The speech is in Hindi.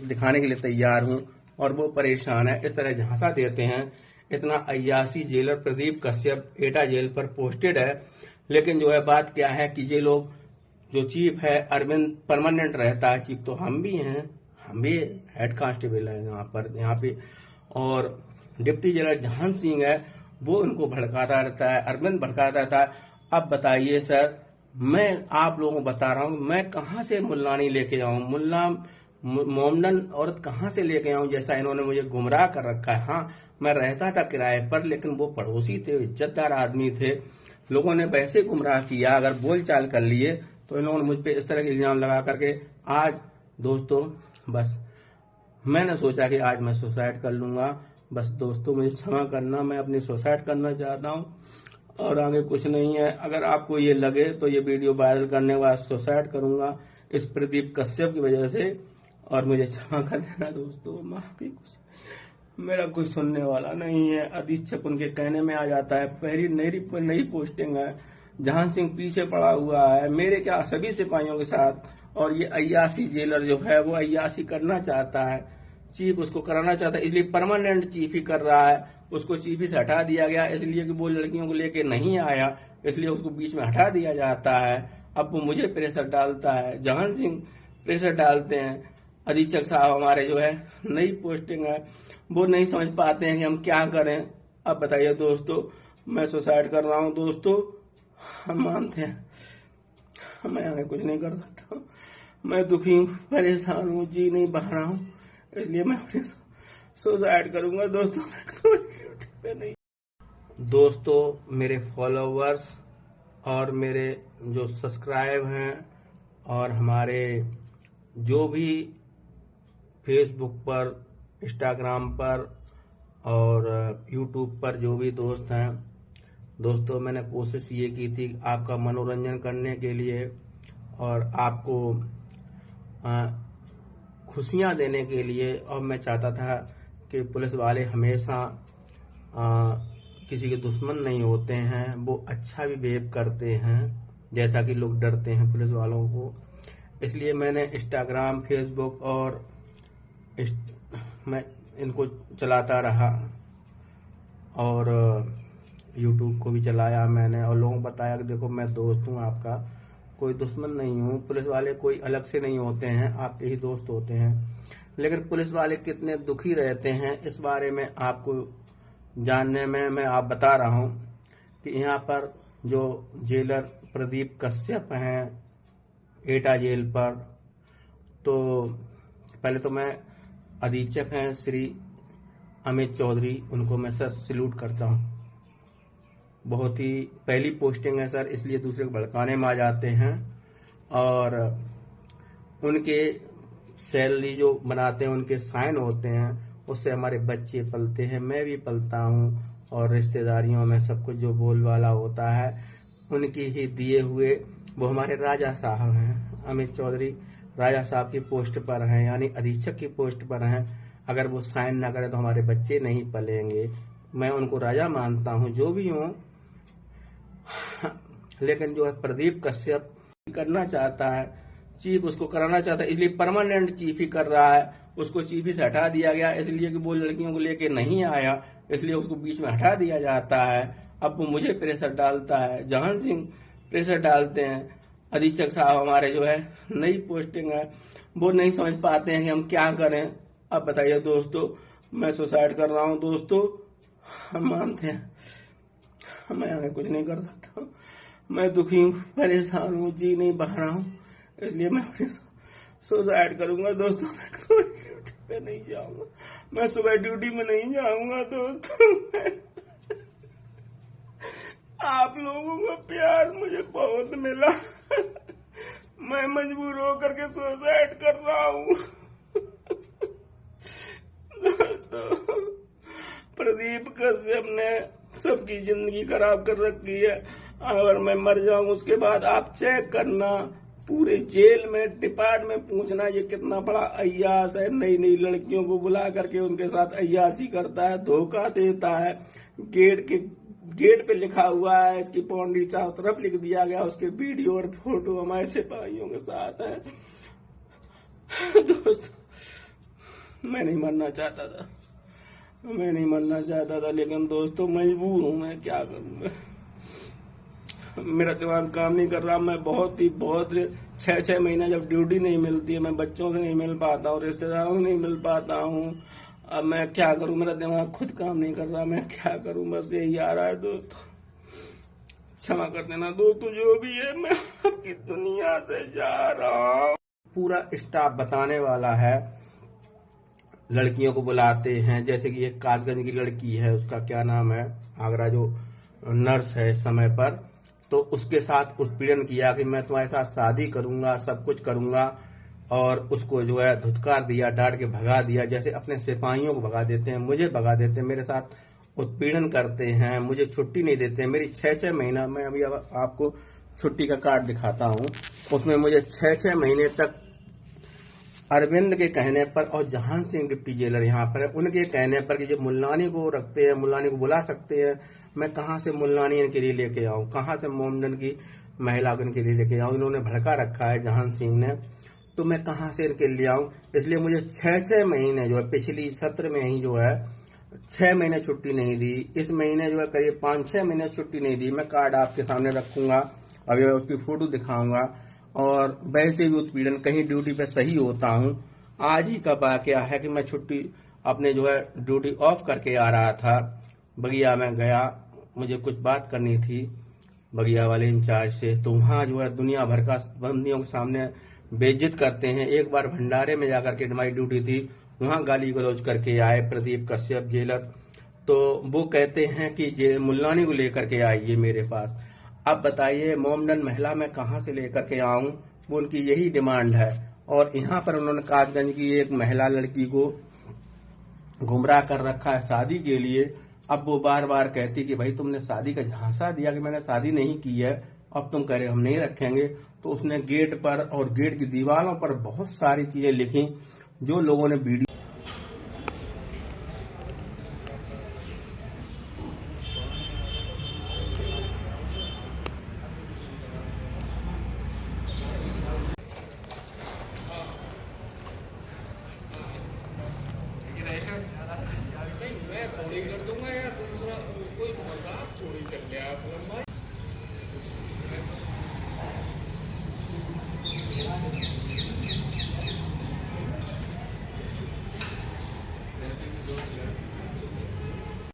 दिखाने के लिए तैयार हूं और वो परेशान है। इस तरह झांसा देते हैं। इतना अय्यासी जेलर प्रदीप कश्यप एटा जेल पर पोस्टेड है, लेकिन जो है बात क्या है कि ये लोग जो चीफ है अरविंद परमानेंट रहता है। चीफ तो हम भी हैं, हम भी हेड कांस्टेबल है यहाँ पे और डिप्टी जेलर जहान सिंह है वो उनको भड़काता रहता है, अरविंद भड़काता रहता है। अब बताइए सर, मैं आप लोगों को बता रहा हूँ, मैं कहाँ से मुल्लानी लेके जाऊं, मुल्ला मोमडन औरत कहाँ से लेके आऊं, जैसा इन्होंने मुझे गुमराह कर रखा है। हाँ, मैं रहता था किराए पर, लेकिन वो पड़ोसी थे, इज्जतदार आदमी थे। लोगों ने वैसे गुमराह किया, अगर बोलचाल कर लिए तो इन लोगों ने मुझ पे इस तरह के इल्जाम लगा करके आज दोस्तों बस मैंने सोचा कि आज मैं सुसाइड कर लूंगा। बस दोस्तों मुझे क्षमा करना, मैं अपनी सुसाइड करना चाहता हूँ और आगे कुछ नहीं है। अगर आपको ये लगे तो ये वीडियो वायरल करने के बाद सुसाइड करूंगा इस प्रदीप कश्यप की वजह से, और मुझे क्षमा कर देना दोस्तों। माफ की कुछ मेरा कोई सुनने वाला नहीं है। अधीक्षक उनके कहने में आ जाता है। पहली नई पोस्टिंग है, जहां सिंह पीछे पड़ा हुआ है मेरे क्या सभी सिपाहियों के साथ, और ये अय्यासी जेलर जो है वो अय्यासी करना चाहता है। चीफ उसको कराना चाहता है, इसलिए परमानेंट चीफ ही कर रहा है। उसको चीफ ही से हटा दिया गया इसलिए कि वो लड़कियों को लेके नहीं आया, इसलिए उसको बीच में हटा दिया जाता है। अब वो मुझे प्रेशर डालता है, जहां सिंह प्रेशर डालते हैं। अधीक्षक साहब हमारे जो है नई पोस्टिंग है, वो नहीं समझ पाते हैं कि हम क्या करें। अब बताइए दोस्तों, मैं सुसाइड कर रहा हूं दोस्तों, हम मानते हैं, मैं आगे कुछ नहीं कर सकता। मैं दुखी हूँ, परेशान हूँ, जी नहीं पा रहा हूँ, इसलिए मैं अपने सुसाइड करूंगा दोस्तों। नहीं दोस्तों, मेरे फॉलोवर्स और मेरे जो सब्सक्राइब हैं और हमारे जो भी फेसबुक पर, इंस्टाग्राम पर और यूट्यूब पर जो भी दोस्त हैं, दोस्तों मैंने कोशिश ये की थी आपका मनोरंजन करने के लिए और आपको खुशियां देने के लिए। और मैं चाहता था कि पुलिस वाले हमेशा किसी के दुश्मन नहीं होते हैं, वो अच्छा भी बिहेव करते हैं, जैसा कि लोग डरते हैं पुलिस वालों को। इसलिए मैंने इंस्टाग्राम, फेसबुक और मैं इनको चलाता रहा और यूट्यूब को भी चलाया मैंने, और लोगों को बताया कि देखो मैं दोस्त हूँ आपका, कोई दुश्मन नहीं हूँ। पुलिस वाले कोई अलग से नहीं होते हैं, आपके ही दोस्त होते हैं। लेकिन पुलिस वाले कितने दुखी रहते हैं इस बारे में आपको जानने में मैं आप बता रहा हूँ कि यहाँ पर जो जेलर प्रदीप कश्यप हैं एटा जेल पर, तो पहले तो मैं अधीक्षक हैं श्री अमित चौधरी, उनको मैं सर सैल्यूट करता हूँ। बहुत ही पहली पोस्टिंग है सर, इसलिए दूसरे को भड़काने में आ जाते हैं और उनके सैलरी जो बनाते हैं उनके साइन होते हैं, उससे हमारे बच्चे पलते हैं, मैं भी पलता हूँ और रिश्तेदारियों में सब कुछ जो बोलबाला होता है उनकी ही दिए हुए। वो हमारे राजा साहब हैं, अमित चौधरी राजा साहब की पोस्ट पर हैं, यानी अधीक्षक की पोस्ट पर हैं। अगर वो साइन ना करें तो हमारे बच्चे नहीं पलेंगे। मैं उनको राजा मानता हूँ, जो भी हूँ, लेकिन जो है प्रदीप कश्यप करना चाहता है, चीफ उसको कराना चाहता है, इसलिए परमानेंट चीफ ही कर रहा है। उसको चीफ ही से हटा दिया गया इसलिए कि वो लड़कियों को लेके नहीं आया, इसलिए उसको बीच में हटा दिया जाता है। अब वो मुझे प्रेशर डालता है, जहां सिंह प्रेशर डालते हैं। अधीक्षक साहब हमारे जो है नई पोस्टिंग है, वो नहीं समझ पाते हैं कि हम क्या करें। अब बताइए दोस्तों, मैं सुसाइड कर रहा हूँ दोस्तों, हम मानते हैं, मैं आगे कुछ नहीं कर सकता। मैं दुखी हूँ, परेशान हूँ, जी नहीं बहा रहा हूँ, इसलिए मैं अपने सुसाइड करूंगा। दोस्तों मैं सुबह ड्यूटी पे नहीं जाऊंगा, मैं सुबह ड्यूटी में नहीं जाऊंगा। दोस्तों आप लोगों का प्यार मुझे बहुत मिला, मैं मजबूर होकर के सुसाइड कर रहा हूँ। दोस्तों प्रदीप कश्यप ने सबकी जिंदगी खराब कर रखी है। अगर मैं मर जाऊं उसके बाद आप चेक करना, पूरे जेल में डिपार्टमेंट में पूछना ये कितना बड़ा अय्यास है। नई नई लड़कियों को बुला करके उनके साथ अय्यासी करता है, धोखा देता है। गेट पे लिखा हुआ है, इसकी बाउंड्री चारों तरफ लिख दिया गया, उसके वीडियो और फोटो हमारे सिपाहियों के साथ है। दोस्तों मैं नहीं मरना चाहता था, मैं नहीं मरना चाहता था, लेकिन दोस्तों मजबूर हूं। मैं क्या करूंगा, मेरा दिमाग काम नहीं कर रहा। मैं बहुत 6 महीना जब ड्यूटी नहीं मिलती है, मैं बच्चों से नहीं मिल पाता हूँ, रिश्तेदारों से नहीं मिल पाता हूँ। अब मैं क्या करूं, मेरा दिमाग खुद काम नहीं कर रहा, मैं क्या करूं, बस यही आ रहा है। दोस्तों क्षमा कर देना दोस्तों, जो भी है मैं आपकी दुनिया से जा रहा हूँ। पूरा स्टाफ बताने वाला है, लड़कियों को बुलाते हैं। जैसे कि एक कासगंज की लड़की है, उसका क्या नाम है, आगरा जो नर्स है समय पर, तो उसके साथ उत्पीड़न किया कि मैं तुम्हारे साथ शादी करूंगा, सब कुछ करूंगा, और उसको जो है धुतकार दिया, डांट के भगा दिया। जैसे अपने सिपाहियों को भगा देते हैं, मुझे भगा देते हैं, मेरे साथ उत्पीड़न करते हैं, मुझे छुट्टी नहीं देते हैं। मेरी 6 महीना, मैं अभी आपको छुट्टी का कार्ड दिखाता हूं, उसमें मुझे 6 महीने तक अरविंद के कहने पर और जहान सिंह डिप्टी जेलर यहाँ पर है, उनके कहने पर कि जब मुल्लानी को रखते हैं, मुल्लानी को बुला सकते हैं, मैं कहाँ से मुल्लानी इनके लिए लेके आऊं, कहाँ से मोमडन की महिला इनके लिए लेके आऊं। इन्होंने भड़का रखा है जहान सिंह ने, तो मैं कहाँ से इनके लिए आऊं। इसलिए मुझे 6 महीने जो है, पिछली सत्र में ही जो है 6 महीने छुट्टी नहीं दी, इस महीने जो है करीब 5-6 महीने छुट्टी नहीं दी। मैं कार्ड आपके सामने रखूंगा, अभी मैं उसकी फोटो दिखाऊंगा। और वैसे भी उत्पीड़न, कहीं ड्यूटी पे सही होता हूं। आज ही का वाकया है कि मैं छुट्टी अपने जो है ड्यूटी ऑफ करके आ रहा था, बगिया में गया, मुझे कुछ बात करनी थी बगिया वाले इंचार्ज से, तो वहां जो है दुनिया भर का बंदियों के सामने बेइज्जत करते हैं। एक बार भंडारे में जाकर के हमारी ड्यूटी थी, वहां गाली गलौज करके आए प्रदीप कश्यप जेलर, तो वो कहते हैं कि मुल्लानी को लेकर के आइए मेरे पास। अब बताइए मोमडन महिला मैं कहां से लेकर के आऊं, वो उनकी यही डिमांड है। और यहाँ पर उन्होंने कासगंज की एक महिला लड़की को गुमराह कर रखा है शादी के लिए। अब वो बार बार कहती कि भाई तुमने शादी का झांसा दिया कि मैंने शादी नहीं की है, अब तुम कह रहे हम नहीं रखेंगे। तो उसने गेट पर और गेट की दीवारों पर बहुत सारी चीजें लिखी, जो लोगों ने वीडियो